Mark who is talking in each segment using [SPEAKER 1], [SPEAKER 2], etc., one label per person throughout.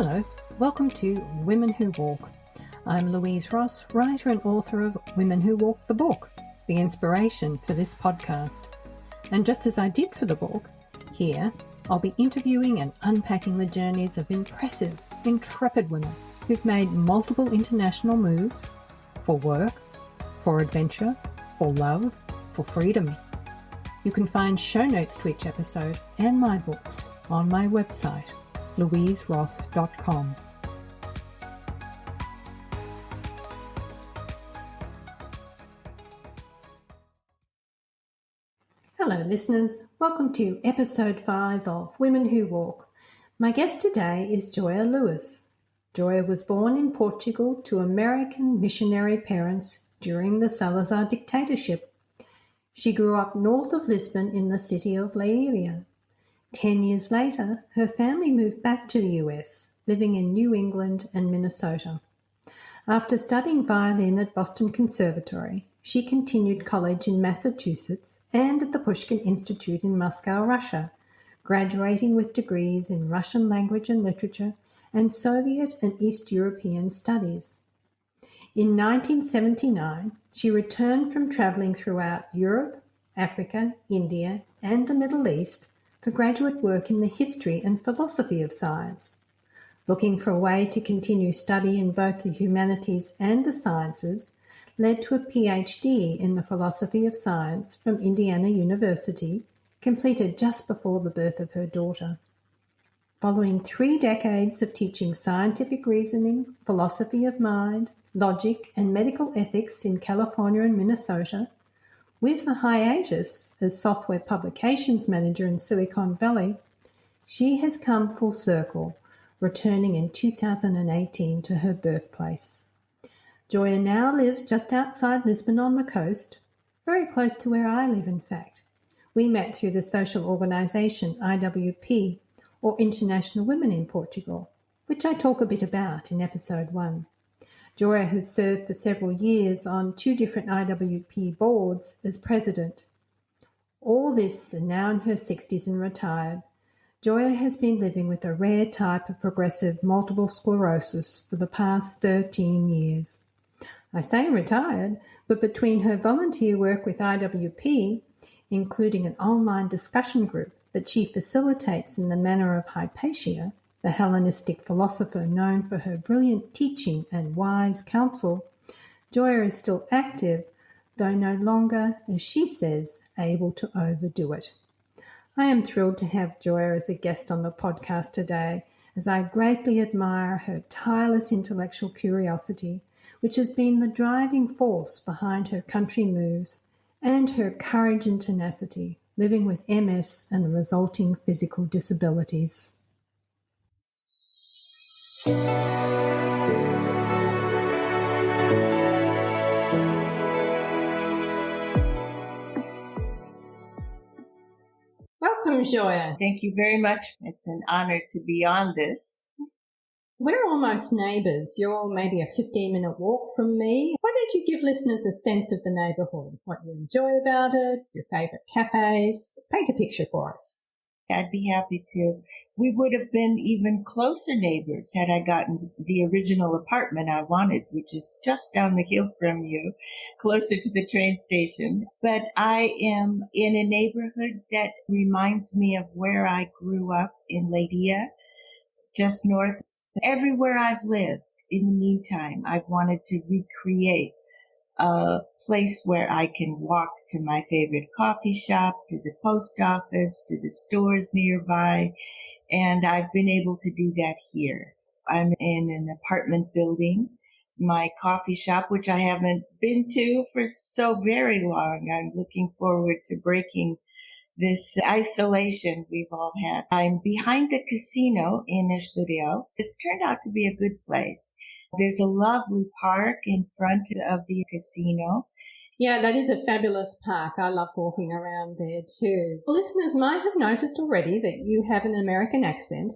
[SPEAKER 1] Hello, welcome to Women Who Walk. I'm Louise Ross, writer and author of Women Who Walk the book, the inspiration for this podcast. And just as I did for the book, here I'll be interviewing and unpacking the journeys of impressive, intrepid women who've made multiple international moves for work, for adventure, for love, for freedom. You can find show notes to each episode and my books on my website, louiseross.com. Hello listeners, welcome to episode 5 of Women Who Walk. My guest today is Joia Lewis. Joia was born in Portugal to American missionary parents during the Salazar dictatorship. She grew up north of Lisbon in the city of Leiria. 10 years later, her family moved back to the US, living in New England and Minnesota. After studying violin at Boston Conservatory, she continued college in Massachusetts and at the Pushkin Institute in Moscow, Russia, graduating with degrees in Russian language and literature and Soviet and East European studies. In 1979, she returned from traveling throughout Europe, Africa, India, and the Middle East for graduate work in the history and philosophy of science. Looking for a way to continue study in both the humanities and the sciences led to a PhD in the philosophy of science from Indiana University, completed just before the birth of her daughter. Following 3 decades of teaching scientific reasoning, philosophy of mind, logic, and medical ethics in California and Minnesota, with a hiatus as software publications manager in Silicon Valley, she has come full circle, returning in 2018 to her birthplace. Joia now lives just outside Lisbon on the coast, very close to where I live, in fact. We met through the social organisation IWP, or International Women in Portugal, which I talk a bit about in episode 1. Joia has served for several years on 2 different IWP boards as president. All this, and now in her 60s and retired, Joia has been living with a rare type of progressive multiple sclerosis for the past 13 years. I say retired, but between her volunteer work with IWP, including an online discussion group that she facilitates in the manner of Hypatia, the Hellenistic philosopher known for her brilliant teaching and wise counsel, Joia is still active, though no longer, as she says, able to overdo it. I am thrilled to have Joia as a guest on the podcast today, as I greatly admire her tireless intellectual curiosity, which has been the driving force behind her country moves, and her courage and tenacity, living with MS and the resulting physical disabilities. Welcome, Joia.
[SPEAKER 2] Thank you very much. It's an honor to be on this.
[SPEAKER 1] We're almost neighbours. You're maybe a 15-minute walk from me. Why don't you give listeners a sense of the neighbourhood, what you enjoy about it, your favourite cafes? Paint a picture for us.
[SPEAKER 2] I'd be happy to. We would have been even closer neighbors had I gotten the original apartment I wanted, which is just down the hill from you, closer to the train station. But I am in a neighborhood that reminds me of where I grew up in Leiria, just north. Everywhere I've lived, in the meantime, I've wanted to recreate a place where I can walk to my favorite coffee shop, to the post office, to the stores nearby. And I've been able to do that here. I'm in an apartment building. My coffee shop, which I haven't been to for so very long, I'm looking forward to breaking this isolation we've all had. I'm behind the casino in Estoril. It's turned out to be a good place. There's a lovely park in front of the casino.
[SPEAKER 1] Yeah, that is a fabulous park. I love walking around there too. Listeners might have noticed already that you have an American accent,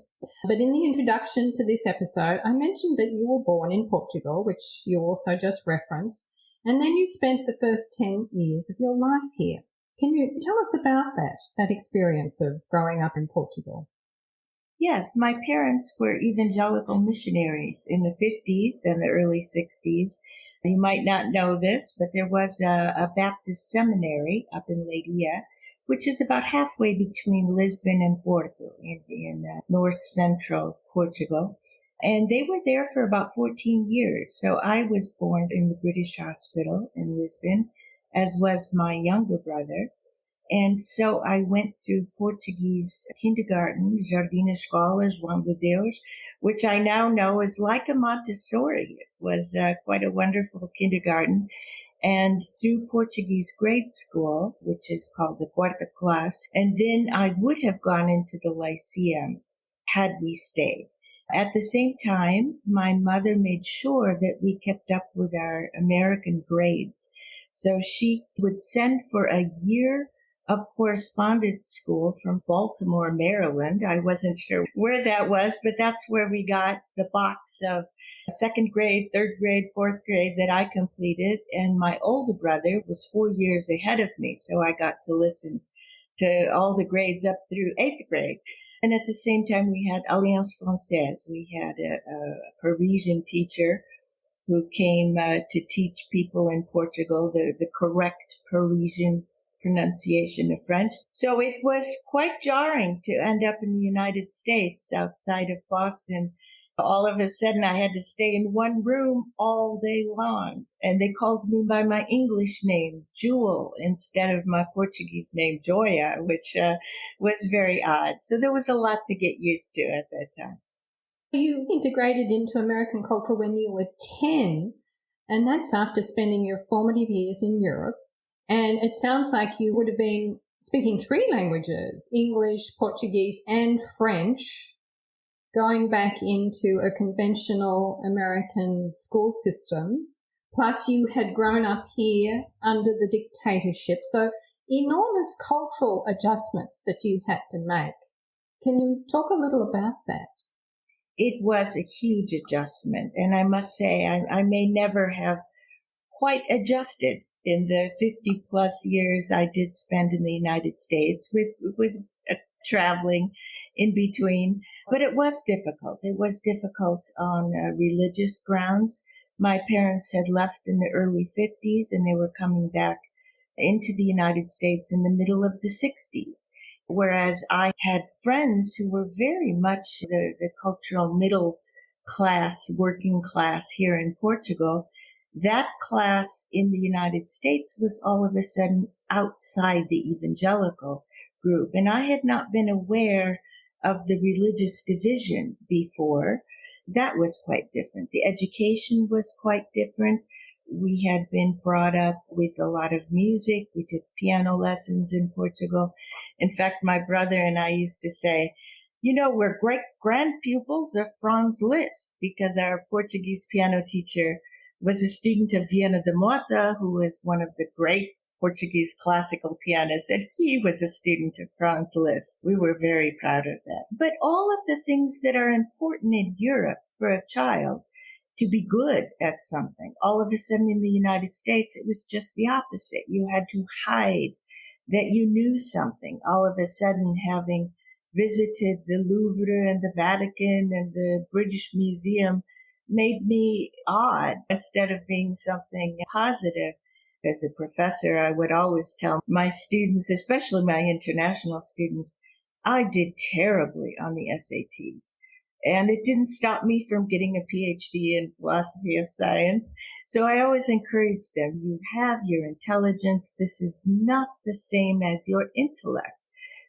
[SPEAKER 1] but in the introduction to this episode, I mentioned that you were born in Portugal, which you also just referenced, and then you spent the first 10 years of your life here. Can you tell us about that experience of growing up in Portugal?
[SPEAKER 2] Yes, my parents were evangelical missionaries in the 50s and the early 60s. You might not know this, but there was a Baptist seminary up in Leiria, which is about halfway between Lisbon and Porto in north central Portugal. And they were there for about 14 years. So I was born in the British hospital in Lisbon, as was my younger brother. And so I went through Portuguese kindergarten, Jardim Escola, João de Deus, which I now know is like a Montessori. It was quite a wonderful kindergarten. And through Portuguese grade school, which is called the Quarta Class. And then I would have gone into the Lyceum had we stayed. At the same time, my mother made sure that we kept up with our American grades. So she would send for a year of correspondence school from Baltimore, Maryland. I wasn't sure where that was, but that's where we got the box of second grade, third grade, fourth grade that I completed. And my older brother was 4 years ahead of me. So I got to listen to all the grades up through eighth grade. And at the same time, we had Alliance Française. We had a Parisian teacher who came to teach people in Portugal the correct Parisian pronunciation of French. So it was quite jarring to end up in the United States outside of Boston. All of a sudden, I had to stay in one room all day long. And they called me by my English name, Jewel, instead of my Portuguese name, Joia, which was very odd. So there was a lot to get used to at that time.
[SPEAKER 1] You integrated into American culture when you were 10, and that's after spending your formative years in Europe. And it sounds like you would have been speaking 3 languages, English, Portuguese, and French, going back into a conventional American school system. Plus, you had grown up here under the dictatorship. So enormous cultural adjustments that you had to make. Can you talk a little about that?
[SPEAKER 2] It was a huge adjustment. And I must say, I may never have quite adjusted in the 50 plus years I did spend in the United States with traveling in between. But it was difficult. It was difficult on religious grounds. My parents had left in the early 50s and they were coming back into the United States in the middle of the 60s. Whereas I had friends who were very much the cultural middle class, working class here in Portugal. That class in the United States was all of a sudden outside the evangelical group. And I had not been aware of the religious divisions before. That was quite different. The education was quite different. We had been brought up with a lot of music. We took piano lessons in Portugal. In fact, my brother and I used to say, you know, we're great grand pupils of Franz Liszt, because our Portuguese piano teacher was a student of Viana da Mota, who was one of the great Portuguese classical pianists, and he was a student of Franz Liszt. We were very proud of that. But all of the things that are important in Europe for a child to be good at something, all of a sudden in the United States, it was just the opposite. You had to hide that you knew something. All of a sudden, having visited the Louvre and the Vatican and the British Museum made me odd instead of being something positive. As a professor, I would always tell my students, especially my international students, I did terribly on the SATs. And it didn't stop me from getting a PhD in philosophy of science. So I always encourage them, you have your intelligence. This is not the same as your intellect.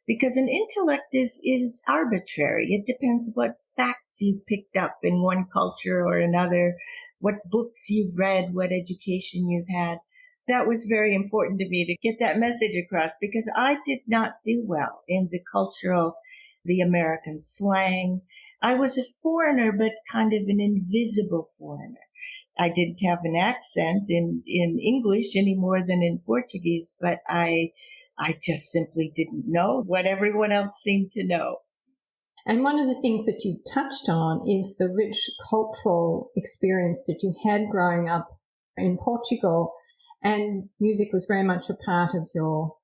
[SPEAKER 2] Because an intellect is arbitrary. It depends what facts you've picked up in one culture or another, what books you've read, what education you've had. That was very important to me to get that message across, because I did not do well in the American slang. I was a foreigner, but kind of an invisible foreigner. I didn't have an accent in English any more than in Portuguese, but I just simply didn't know what everyone else seemed to know.
[SPEAKER 1] And one of the things that you touched on is the rich cultural experience that you had growing up in Portugal, and music was very much a part of your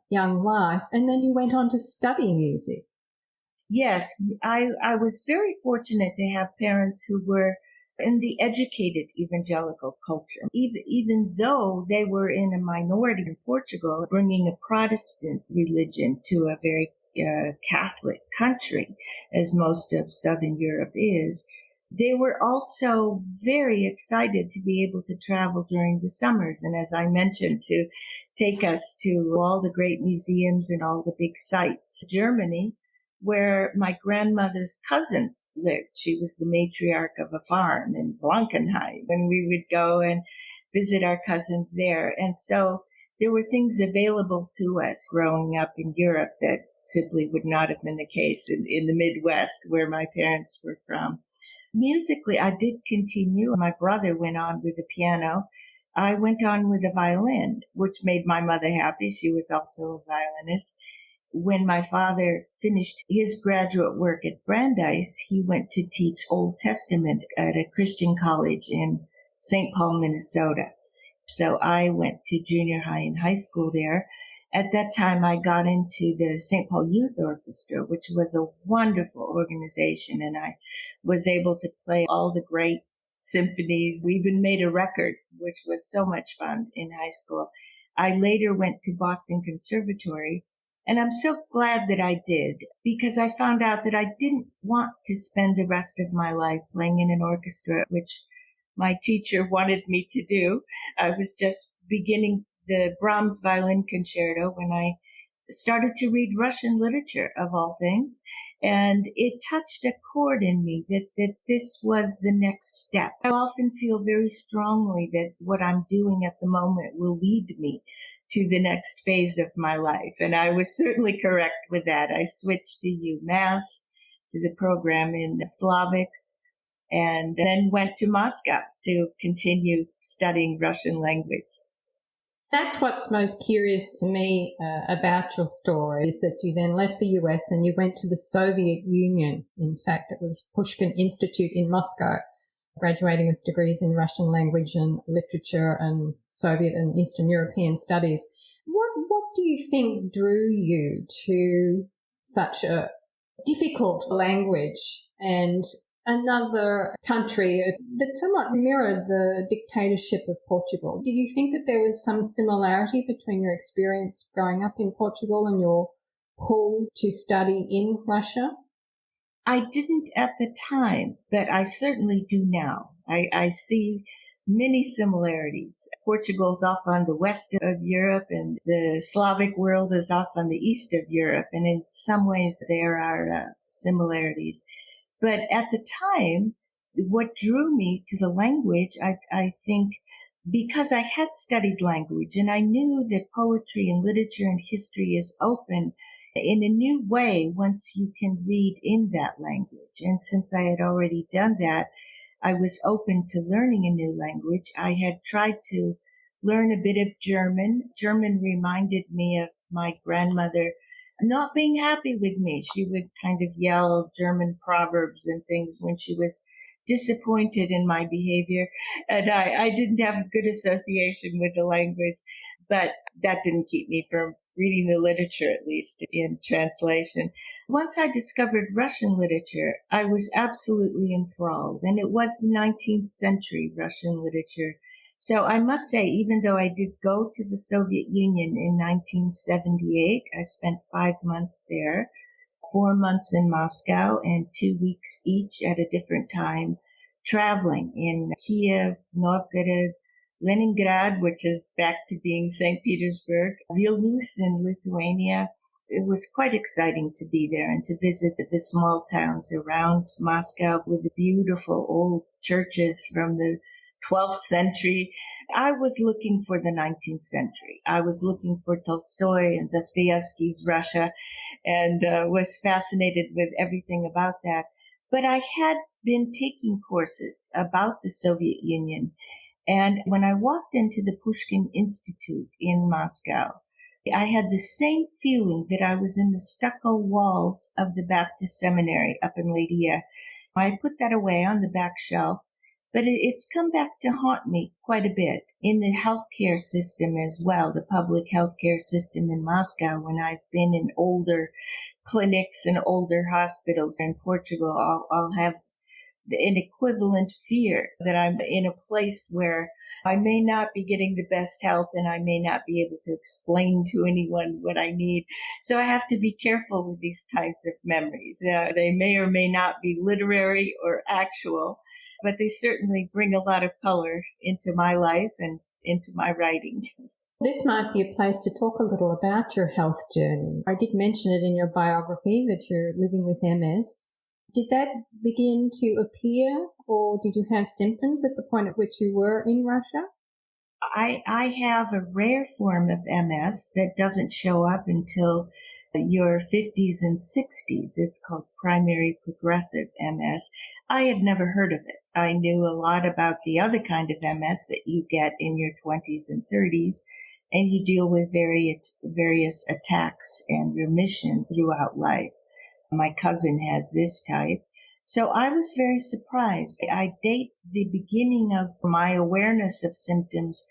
[SPEAKER 1] young life. And then you went on to study music.
[SPEAKER 2] Yes, I was very fortunate to have parents who were in the educated evangelical culture. Even though they were in a minority in Portugal, bringing a Protestant religion to a very Catholic country, as most of Southern Europe is, they were also very excited to be able to travel during the summers. And as I mentioned, to take us to all the great museums and all the big sites. Germany, where my grandmother's cousin lived. She was the matriarch of a farm in Blankenheim, and we would go and visit our cousins there. And so there were things available to us growing up in Europe that simply would not have been the case in the Midwest, where my parents were from. Musically, I did continue. My brother went on with the piano. I went on with the violin, which made my mother happy. She was also a violinist. When my father finished his graduate work at Brandeis, he went to teach Old Testament at a Christian college in St. Paul, Minnesota. So I went to junior high and high school there. At that time, I got into the St. Paul Youth Orchestra, which was a wonderful organization, and I was able to play all the great symphonies. We even made a record, which was so much fun in high school. I later went to Boston Conservatory, and I'm so glad that I did, because I found out that I didn't want to spend the rest of my life playing in an orchestra, which my teacher wanted me to do. I was just beginning the Brahms violin concerto when I started to read Russian literature, of all things. And it touched a chord in me that this was the next step. I often feel very strongly that what I'm doing at the moment will lead me to the next phase of my life. And I was certainly correct with that. I switched to UMass, to the program in Slavics, and then went to Moscow to continue studying Russian language.
[SPEAKER 1] That's what's most curious to me about your story, is that you then left the US and you went to the Soviet Union. In fact, it was Pushkin Institute in Moscow, graduating with degrees in Russian language and literature and Soviet and Eastern European studies. What do you think drew you to such a difficult language and another country that somewhat mirrored the dictatorship of Portugal? Did you think that there was some similarity between your experience growing up in Portugal and your pull to study in Russia?
[SPEAKER 2] I didn't at the time, but I certainly do now. I see many similarities. Portugal's off on the west of Europe, and the Slavic world is off on the east of Europe. And in some ways there are similarities. But at the time, what drew me to the language, I think, because I had studied language and I knew that poetry and literature and history is open in a new way once you can read in that language. And since I had already done that, I was open to learning a new language. I had tried to learn a bit of German. German reminded me of my grandmother not being happy with me. She would kind of yell German proverbs and things when she was disappointed in my behavior. And I didn't have a good association with the language, but that didn't keep me from reading the literature, at least in translation. Once I discovered Russian literature, I was absolutely enthralled. And it was the 19th century Russian literature. So I must say, even though I did go to the Soviet Union in 1978, I spent 5 months there, 4 months in Moscow, and 2 weeks each at a different time, traveling in Kiev, Novgorod, Leningrad, which is back to being St. Petersburg, Vilnius in Lithuania. It was quite exciting to be there and to visit the small towns around Moscow with the beautiful old churches from the 12th century. I was looking for the 19th century. I was looking for Tolstoy and Dostoyevsky's Russia, and was fascinated with everything about that. But I had been taking courses about the Soviet Union. And when I walked into the Pushkin Institute in Moscow, I had the same feeling that I was in the stucco walls of the Baptist Seminary up in Ladia. I put that away on the back shelf, but it's come back to haunt me quite a bit in the healthcare system as well, the public healthcare system in Moscow, when I've been in older clinics and older hospitals in Portugal, I'll have an equivalent fear that I'm in a place where I may not be getting the best help and I may not be able to explain to anyone what I need. So I have to be careful with these kinds of memories. They may or may not be literary or actual, but they certainly bring a lot of color into my life and into my writing.
[SPEAKER 1] This might be a place to talk a little about your health journey. I did mention it in your biography that you're living with MS. Did that begin to appear, or did you have symptoms at the point at which you were in Russia?
[SPEAKER 2] I have a rare form of MS that doesn't show up until your 50s and 60s. It's called primary progressive MS. I had never heard of it. I knew a lot about the other kind of MS that you get in your 20s and 30s, and you deal with various attacks and remission throughout life. My cousin has this type. So I was very surprised. I date the beginning of my awareness of symptoms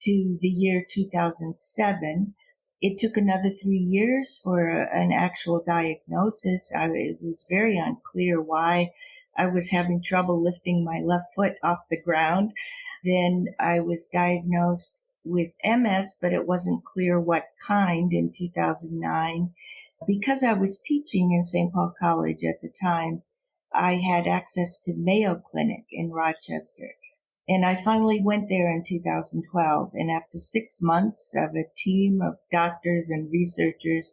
[SPEAKER 2] to the year 2007. It took another 3 years for an actual diagnosis. It was very unclear why I was having trouble lifting my left foot off the ground. Then I was diagnosed with MS, but it wasn't clear what kind in 2009. Because I was teaching in St. Paul College at the time, I had access to Mayo Clinic in Rochester. And I finally went there in 2012. And after 6 months of a team of doctors and researchers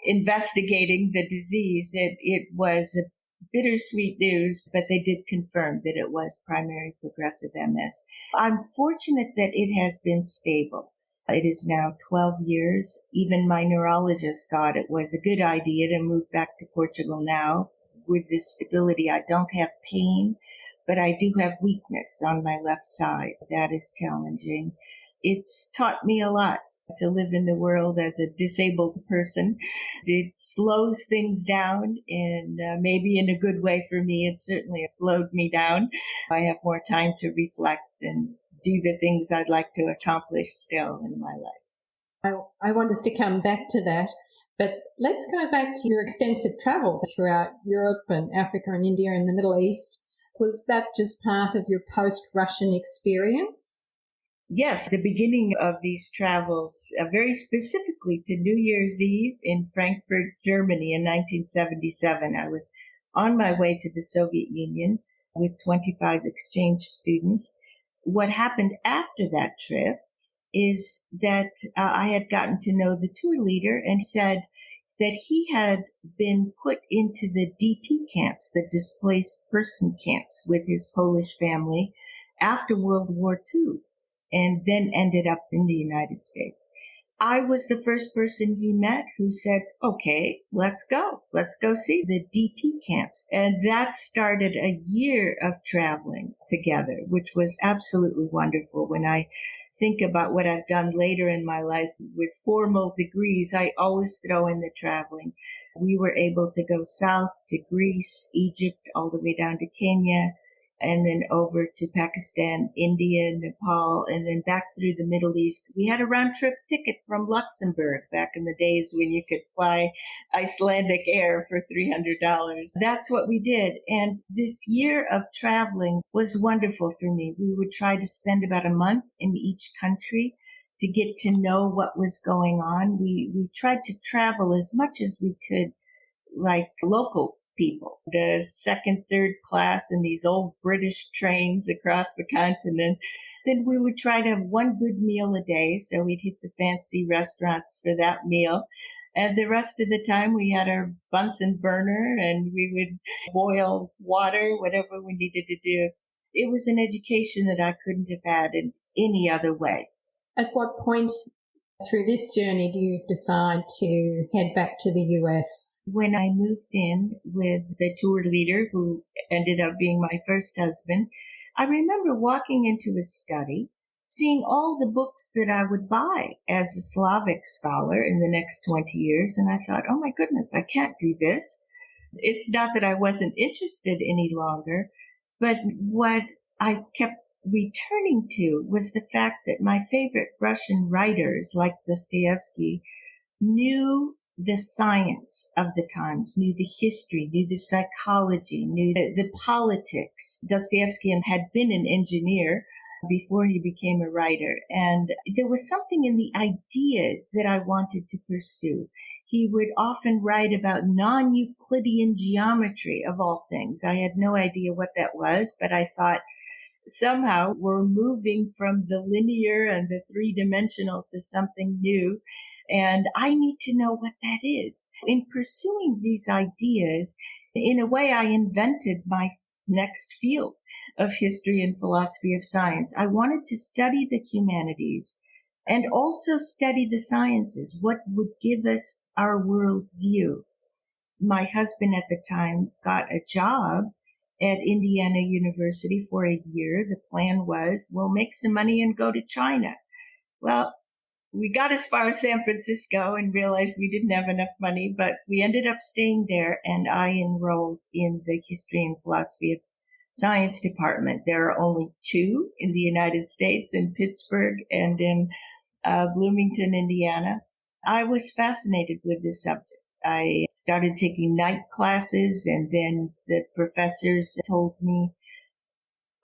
[SPEAKER 2] investigating the disease, it was a bittersweet news, but they did confirm that it was primary progressive MS. I'm fortunate that it has been stable. It is now 12 years. Even my neurologist thought it was a good idea to move back to Portugal now. With this stability, I don't have pain, but I do have weakness on my left side. That is challenging. It's taught me a lot to live in the world as a disabled person. It slows things down, and maybe in a good way for me. It certainly slowed me down. I have more time to reflect and do the things I'd like to accomplish still in my life.
[SPEAKER 1] I want us to come back to that, but let's go back to your extensive travels throughout Europe and Africa and India and the Middle East. Was that just part of your post-Russian experience?
[SPEAKER 2] Yes, the beginning of these travels, very specifically to New Year's Eve in Frankfurt, Germany in 1977. I was on my way to the Soviet Union with 25 exchange students. What happened after that trip is that I had gotten to know the tour leader and said that he had been put into the DP camps, the displaced person camps, with his Polish family after World War II, and then ended up in the United States. I was the first person he met who said, okay, let's go. Let's go see the DP camps. And that started a year of traveling together, which was absolutely wonderful. When I think about what I've done later in my life with formal degrees, I always throw in the traveling. We were able to go south to Greece, Egypt, all the way down to Kenya, and then over to Pakistan, India, Nepal, and then back through the Middle East. We had a round-trip ticket from Luxembourg back in the days when you could fly Icelandic Air for $300. That's what we did. And this year of traveling was wonderful for me. We would try to spend about a month in each country to get to know what was going on. We tried to travel as much as we could like local people, the second, third class in these old British trains across the continent. Then we would try to have one good meal a day. So we'd hit the fancy restaurants for that meal. And the rest of the time we had our Bunsen burner and we would boil water, whatever we needed to do. It was an education that I couldn't have had in any other way.
[SPEAKER 1] At what point through this journey do you decide to head back to the US?
[SPEAKER 2] When I moved in with the tour leader, who ended up being my first husband, I remember walking into his study, seeing all the books that I would buy as a Slavic scholar in the next 20 years. And I thought, oh my goodness, I can't do this. It's not that I wasn't interested any longer, but what I kept returning to was the fact that my favorite Russian writers, like Dostoyevsky, knew the science of the times, knew the history, knew the psychology, knew the politics. Dostoyevsky had been an engineer before he became a writer, and there was something in the ideas that I wanted to pursue. He would often write about non-Euclidean geometry, of all things. I had no idea what that was, but I thought somehow we're moving from the linear and the three-dimensional to something new. And I need to know what that is. In pursuing these ideas, in a way, I invented my next field of history and philosophy of science. I wanted to study the humanities and also study the sciences, what would give us our world view. My husband at the time got a job at Indiana University for a year. The plan was, we'll make some money and go to China. Well, we got as far as San Francisco and realized we didn't have enough money, but we ended up staying there, and I enrolled in the history and philosophy of science department. There are only two in the United States, in Pittsburgh and in Bloomington, Indiana. I was fascinated with this subject. I started taking night classes, and then the professors told me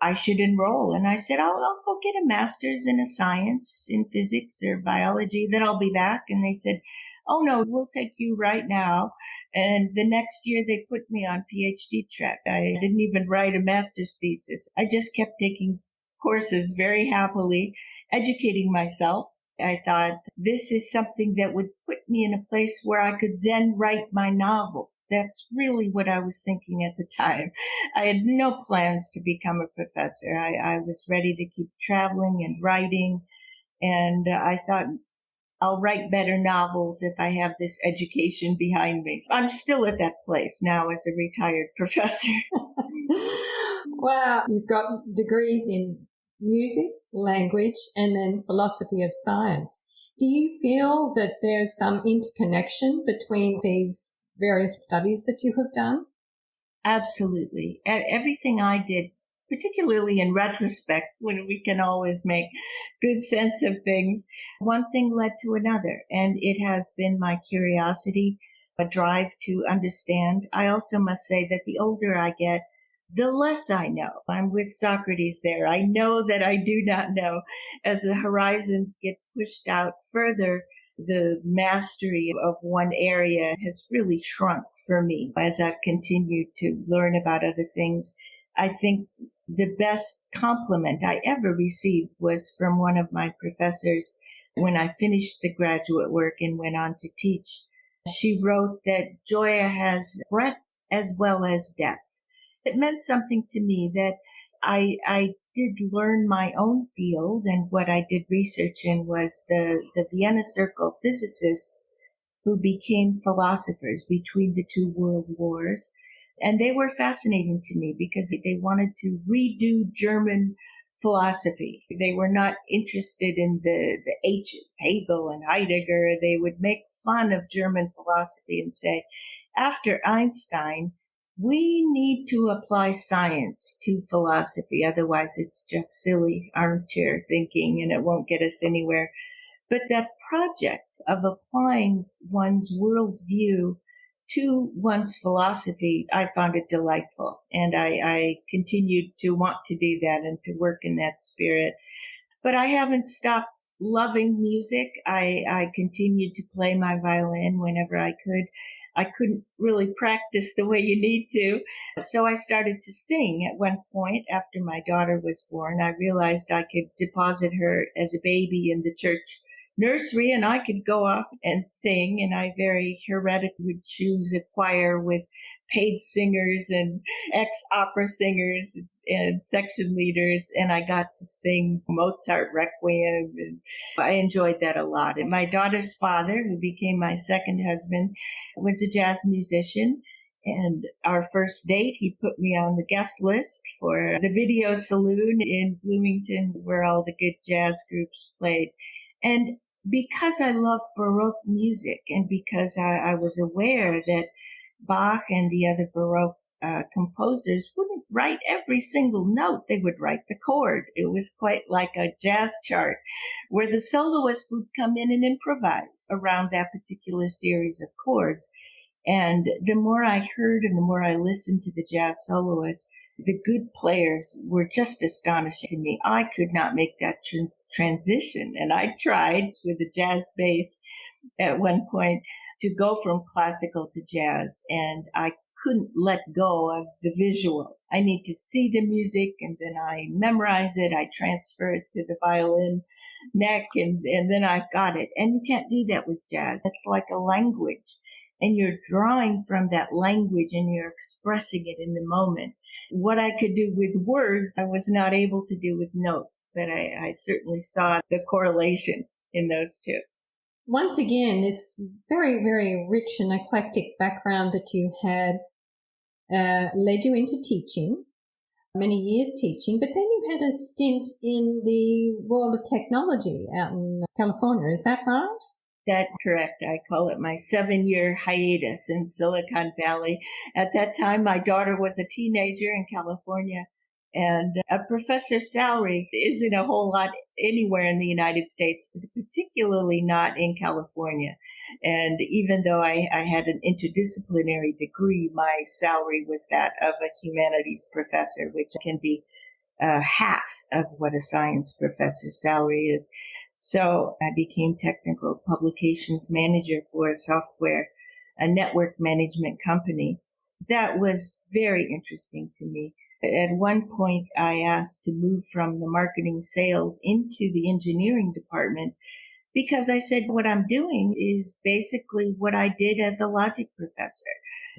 [SPEAKER 2] I should enroll. And I said, I'll go get a master's in a science, in physics or biology, then I'll be back. And they said, oh no, we'll take you right now. And the next year they put me on PhD track. I didn't even write a master's thesis. I just kept taking courses very happily, educating myself. I thought this is something that would put me in a place where I could then write my novels. That's really what I was thinking at the time. I had no plans to become a professor. I was ready to keep traveling and writing. And I thought, I'll write better novels if I have this education behind me. I'm still at that place now as a retired professor.
[SPEAKER 1] Wow. You've got degrees in music, language, and then philosophy of science. Do you feel that there's some interconnection between these various studies that you have done?
[SPEAKER 2] Absolutely. Everything I did, particularly in retrospect, when we can always make good sense of things, one thing led to another. And it has been my curiosity, a drive to understand. I also must say that the older I get, the less I know. I'm with Socrates there. I know that I do not know. As the horizons get pushed out further, the mastery of one area has really shrunk for me as I've continued to learn about other things. I think the best compliment I ever received was from one of my professors when I finished the graduate work and went on to teach. She wrote that Joia has breadth as well as depth. It meant something to me that I did learn my own field, and what I did research in was the Vienna Circle physicists who became philosophers between the two world wars. And they were fascinating to me because they wanted to redo German philosophy. They were not interested in the H's, Hegel and Heidegger. They would make fun of German philosophy and say, after Einstein, we need to apply science to philosophy. Otherwise, it's just silly armchair thinking and it won't get us anywhere. But that project of applying one's worldview to one's philosophy, I found it delightful. And I continued to want to do that and to work in that spirit. But I haven't stopped loving music. I continued to play my violin whenever I could. I couldn't really practice the way you need to. So I started to sing at one point after my daughter was born. I realized I could deposit her as a baby in the church nursery and I could go off and sing. And I very heretically would choose a choir with paid singers and ex-opera singers and section leaders. And I got to sing Mozart Requiem. And I enjoyed that a lot. And my daughter's father, who became my second husband, was a jazz musician. And our first date, he put me on the guest list for the Video Saloon in Bloomington, where all the good jazz groups played. And because I love Baroque music and because I was aware that Bach and the other Baroque composers wouldn't write every single note. They would write the chord. It was quite like a jazz chart where the soloist would come in and improvise around that particular series of chords. And the more I heard and the more I listened to the jazz soloists, the good players were just astonishing to me. I could not make that transition. And I tried with the jazz bass at one point to go from classical to jazz, and I couldn't let go of the visual. I need to see the music, and then I memorize it. I transfer it to the violin neck, and then I've got it. And you can't do that with jazz. It's like a language, and you're drawing from that language and you're expressing it in the moment. What I could do with words, I was not able to do with notes, but I certainly saw the correlation in those two.
[SPEAKER 1] Once again, this very, very rich and eclectic background that you had led you into teaching, many years teaching, but then you had a stint in the world of technology out in California. Is that right?
[SPEAKER 2] That's correct. I call it my 7-year hiatus in Silicon Valley. At that time, my daughter was a teenager in California, and a professor's salary isn't a whole lot anywhere in the United States, but particularly not in California. And even though I had an interdisciplinary degree, my salary was that of a humanities professor, which can be half of what a science professor's salary is. So I became technical publications manager for a network management company. That was very interesting to me. At one point, I asked to move from the marketing sales into the engineering department because I said what I'm doing is basically what I did as a logic professor.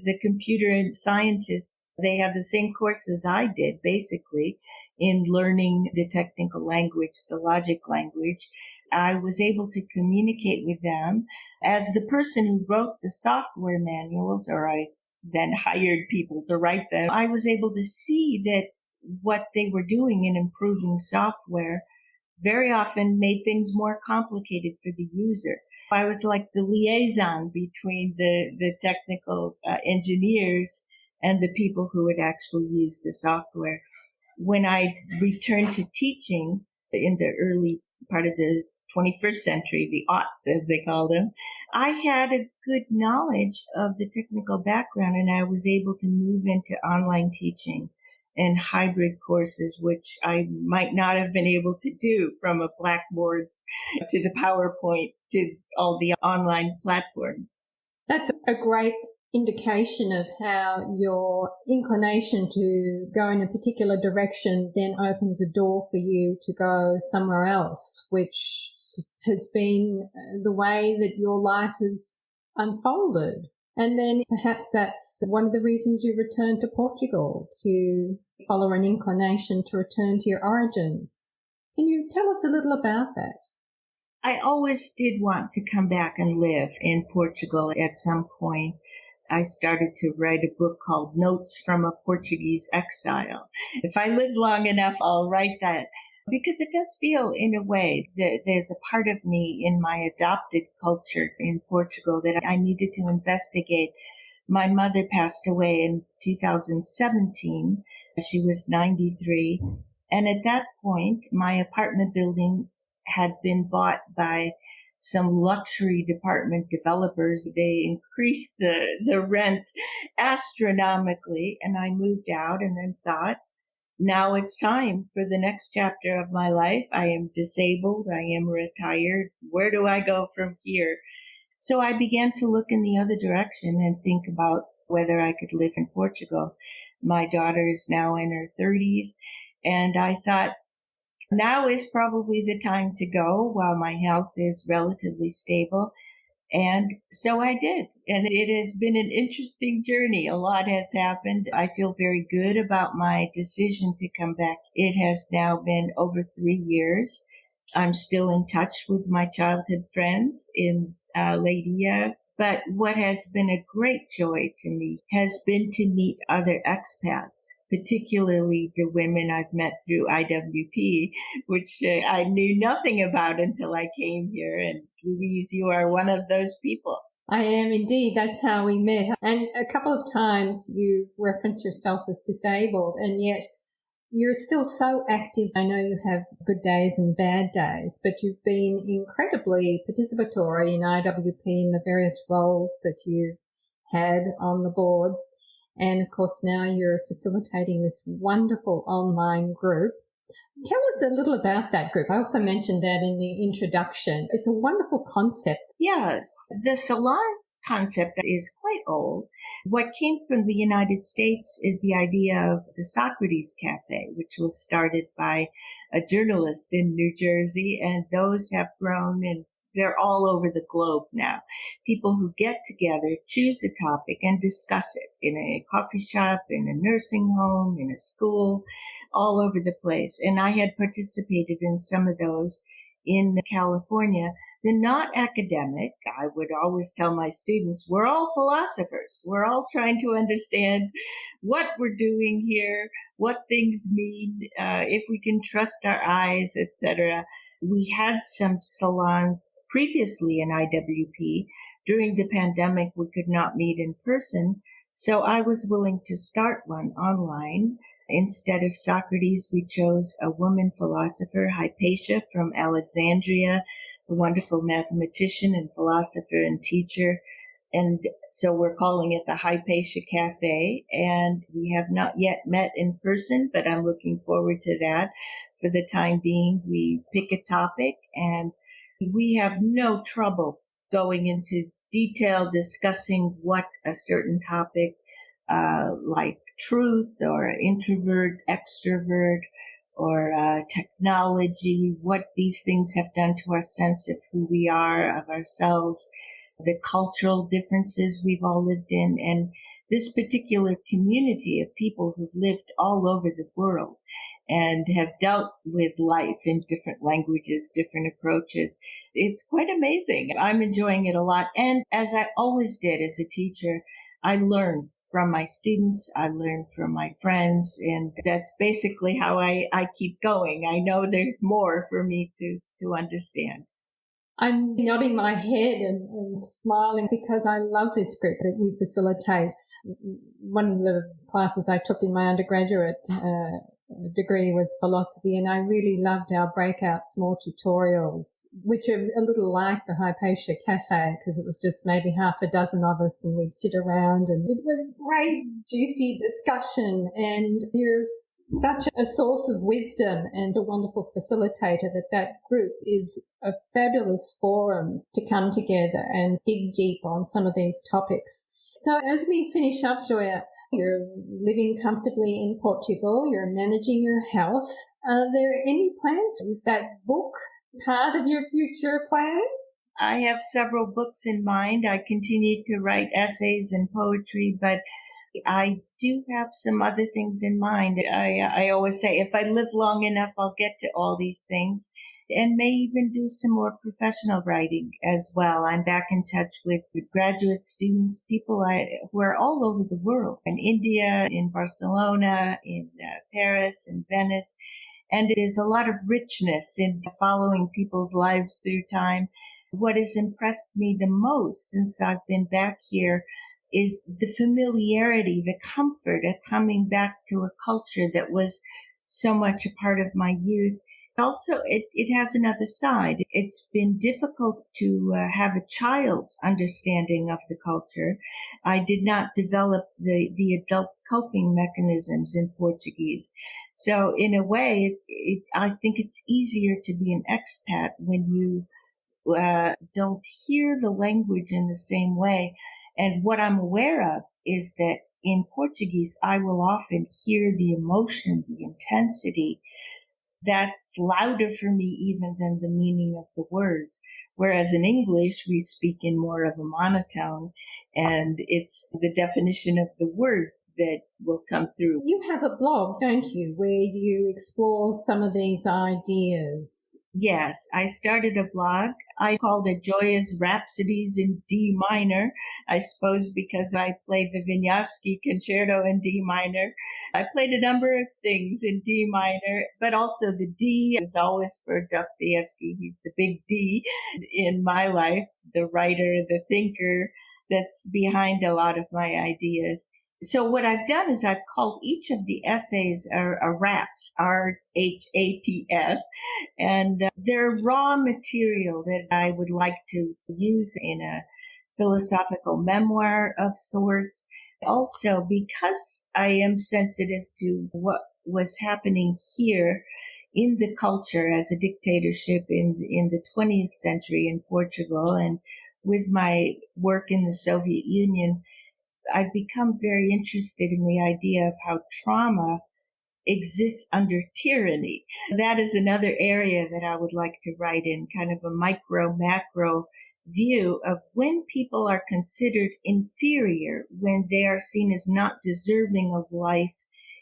[SPEAKER 2] The computer and scientists, they have the same courses I did, basically, in learning the technical language, the logic language. I was able to communicate with them as the person who wrote the software manuals, or I then hired people to write them. I was able to see that what they were doing in improving software very often made things more complicated for the user. I was like the liaison between the technical engineers and the people who would actually use the software. When I returned to teaching in the early part of the 21st century, the aughts as they called them, I had a good knowledge of the technical background, and I was able to move into online teaching and hybrid courses, which I might not have been able to do from a Blackboard to the PowerPoint to all the online platforms.
[SPEAKER 1] That's a great indication of how your inclination to go in a particular direction then opens a door for you to go somewhere else, which has been the way that your life has unfolded. And then perhaps that's one of the reasons you returned to Portugal, to follow an inclination to return to your origins. Can you tell us a little about that?
[SPEAKER 2] I always did want to come back and live in Portugal at some point. I started to write a book called Notes from a Portuguese Exile. If I live long enough, I'll write that, because it does feel, in a way, that there's a part of me in my adopted culture in Portugal that I needed to investigate. My mother passed away in 2017. She was 93. And at that point, my apartment building had been bought by some luxury department developers. They increased the rent astronomically, and I moved out and then thought, now it's time for the next chapter of my life. I am disabled. I am retired. Where do I go from here? So I began to look in the other direction and think about whether I could live in Portugal. My daughter is now in her 30s, and I thought, now is probably the time to go while my health is relatively stable. And so I did. And it has been an interesting journey. A lot has happened. I feel very good about my decision to come back. It has now been over 3 years. I'm still in touch with my childhood friends in Leiria. But what has been a great joy to me has been to meet other expats, particularly the women I've met through IWP, which I knew nothing about until I came here. And Louise, you are one of those people.
[SPEAKER 1] I am indeed. That's how we met. And a couple of times you've referenced yourself as disabled, and yet you're still so active. I know you have good days and bad days, but you've been incredibly participatory in IWP in the various roles that you've had on the boards. And of course, now you're facilitating this wonderful online group. Tell us a little about that group. I also mentioned that in the introduction. It's a wonderful concept.
[SPEAKER 2] Yes, the salon concept is quite old. What came from the United States is the idea of the Socrates Cafe, which was started by a journalist in New Jersey, and those have grown and they're all over the globe now. People who get together, choose a topic and discuss it in a coffee shop, in a nursing home, in a school, all over the place. And I had participated in some of those in California. They're not academic. I would always tell my students, we're all philosophers. We're all trying to understand what we're doing here, what things mean, if we can trust our eyes, etc. We had some salons previously in IWP. During the pandemic, we could not meet in person, so I was willing to start one online. Instead of Socrates, we chose a woman philosopher, Hypatia from Alexandria, a wonderful mathematician and philosopher and teacher. And so we're calling it the Hypatia Cafe. And we have not yet met in person, but I'm looking forward to that. For the time being, we pick a topic and we have no trouble going into detail discussing what a certain topic, like truth or introvert, extrovert, or technology, what these things have done to our sense of who we are, of ourselves, the cultural differences we've all lived in, and this particular community of people who've lived all over the world and have dealt with life in different languages, different approaches. It's quite amazing. I'm enjoying it a lot. And as I always did as a teacher, I learn from my students, I learn from my friends, and that's basically how I keep going. I know there's more for me to understand.
[SPEAKER 1] I'm nodding my head and smiling because I love this group that you facilitate. One of the classes I took in my undergraduate degree was philosophy, and I really loved our breakout small tutorials, which are a little like the Hypatia Cafe, because it was just maybe half a dozen of us and we'd sit around, and it was great, juicy discussion. And you're such a source of wisdom and a wonderful facilitator that group is a fabulous forum to come together and dig deep on some of these topics. So as we finish up, Joia, you're living comfortably in Portugal. You're managing your health. Are there any plans? Is that book part of your future plan?
[SPEAKER 2] I have several books in mind. I continue to write essays and poetry, but I do have some other things in mind. I always say if I live long enough, I'll get to all these things, and may even do some more professional writing as well. I'm back in touch with graduate students, people who are all over the world, in India, in Barcelona, in Paris, in Venice. And there's a lot of richness in following people's lives through time. What has impressed me the most since I've been back here is the familiarity, the comfort of coming back to a culture that was so much a part of my youth. Also, it has another side. It's been difficult to have a child's understanding of the culture. I did not develop the adult coping mechanisms in Portuguese. So in a way, I think it's easier to be an expat when you don't hear the language in the same way. And what I'm aware of is that in Portuguese, I will often hear the emotion, the intensity, that's louder for me even than the meaning of the words. Whereas in English, we speak in more of a monotone, and it's the definition of the words that will come through.
[SPEAKER 1] You have a blog, don't you, where you explore some of these ideas?
[SPEAKER 2] Yes, I started a blog. I called it Joia's Rhapsodies in D minor, I suppose because I played the Wieniawski Concerto in D minor. I played a number of things in D minor, but also the D is always for Dostoyevsky. He's the big D in my life. the writer, the thinker that's behind a lot of my ideas. So what I've done is I've called each of the essays a raps, RHAPS, and they're raw material that I would like to use in a philosophical memoir of sorts. Also, because I am sensitive to what was happening here in the culture as a dictatorship in the 20th century in Portugal, and with my work in the Soviet Union, I've become very interested in the idea of how trauma exists under tyranny. That is another area that I would like to write in, kind of a micro, macro view of when people are considered inferior, when they are seen as not deserving of life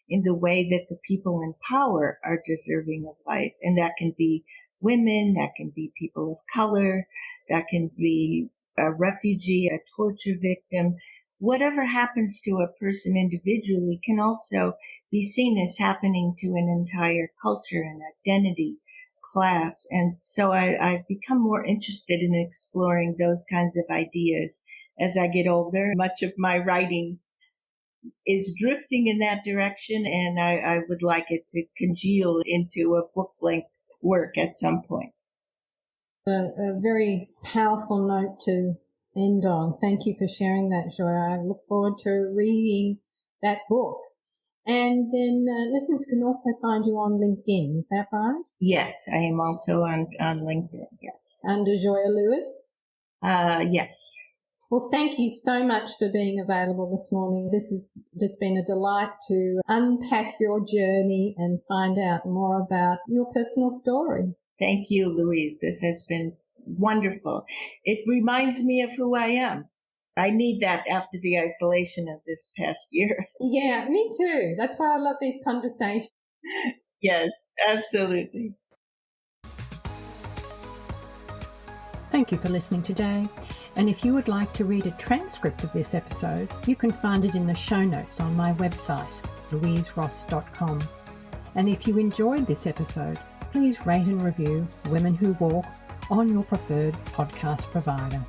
[SPEAKER 2] in the way that the people in power are deserving of life. And that can be women, that can be people of color, that can be a refugee, a torture victim. Whatever happens to a person individually can also be seen as happening to an entire culture and identity, class. And so I've become more interested in exploring those kinds of ideas as I get older. Much of my writing is drifting in that direction, and I would like it to congeal into a book-length work at some point.
[SPEAKER 1] A very powerful note to end on. Thank you for sharing that, Joia. I look forward to reading that book. And then listeners can also find you on LinkedIn, is that right?
[SPEAKER 2] Yes, I am also on LinkedIn, yes.
[SPEAKER 1] Under Joia Lewis?
[SPEAKER 2] Yes.
[SPEAKER 1] Well, thank you so much for being available this morning. This has just been a delight to unpack your journey and find out more about your personal story.
[SPEAKER 2] Thank you, Louise. This has been wonderful. It reminds me of who I am. I need that after the isolation of this past year.
[SPEAKER 1] Yeah, me too. That's why I love these conversations.
[SPEAKER 2] Yes, absolutely.
[SPEAKER 1] Thank you for listening today. And if you would like to read a transcript of this episode, you can find it in the show notes on my website, louiseross.com. And if you enjoyed this episode, please rate and review Women Who Walk on your preferred podcast provider.